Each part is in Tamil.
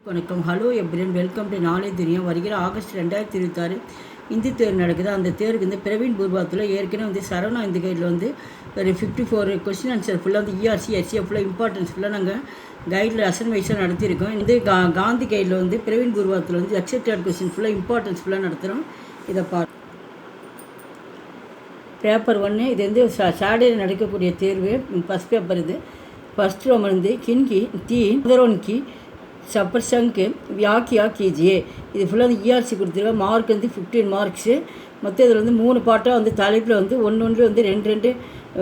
வணக்கம். ஹலோ எப்ரியன், வெல்கம் டு நாளே தெரியும். வருகிற ஆகஸ்ட் 2026 இந்தி தேர்வு நடக்குது. அந்த தேர்வுக்கு வந்து பிரவீன் பூர்வாத்தில் ஏற்கனவே வந்து சரவணா இந்த கைடில் வந்து ஒரு 54 கொஸ்டின் ஆன்சர் ஃபுல்லாக வந்து இஆர்சி எஸ்சிஎஃப் ஃபுல்லாக இம்பார்ட்டன்ஸ் ஃபுல்லாக நாங்கள் கைடில் அசன் வைஸாக நடத்தியிருக்கோம். இந்த காந்தி கைடில் வந்து பிரவீன் பூர்வாத்தில் வந்து அக்செப்டட் கொஸ்டின் ஃபுல்லாக இம்பார்ட்டன்ஸ் ஃபுல்லாக நடத்துகிறோம். இதை பேப்பர் 1 இது வந்து சாட்டர்டே நடக்கக்கூடிய தேர்வு. ஃபஸ்ட் பேப்பர் இது. ஃபஸ்ட் ரோமன் வந்து கின்கி தீ முதரோன்கி சப்பர்சங்கு வியாக்கியா கீஜியே. இது ஃபுல்லாக வந்து இஆர்சி கொடுத்துருக்கோம். மார்க் வந்து 15 மார்க்ஸு. மொத்தம் இதில் வந்து 3 பாட்டாக வந்து தலைப்பில் வந்து ஒன்று வந்து 2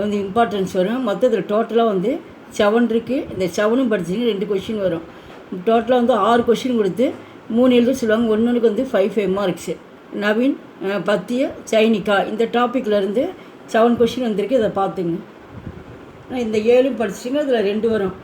வந்து இம்பார்ட்டன்ஸ் வரும். மொத்தத்தில் டோட்டலாக வந்து 7 இருக்குது. இந்த 7ம் படிச்சிங்க 2 கொஷின் வரும். டோட்டலாக வந்து 6 கொஷின் கொடுத்து 3 எழுத சொல்லுவாங்க. ஒன்றுக்கு வந்து 5 மார்க்ஸு. நவீன் பத்திய சைனிகா இந்த டாப்பிக்லேருந்து 7 கொஷின் வந்திருக்கு. இதை பார்த்துங்க. இந்த 7ம் படிச்சிங்க. இதில் 2 வரும்.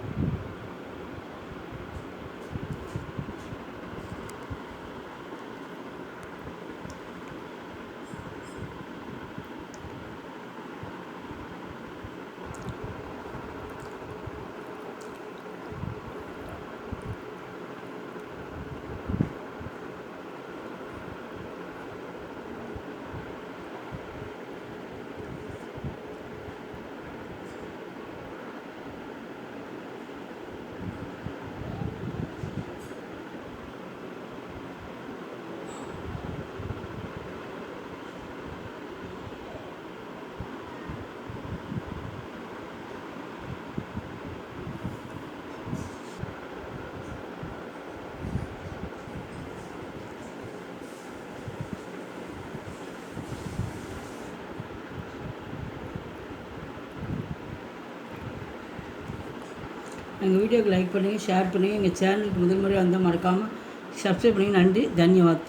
எங்கள் வீடியோக்கு லைக் பண்ணுங்கள், ஷேர் பண்ணுங்கள். எங்கள் சேனலுக்கு முதல் முறை வந்தால் மறக்காமல் சப்ஸ்கிரைப் பண்ணுங்கள். நன்றி, தன்யவாத்.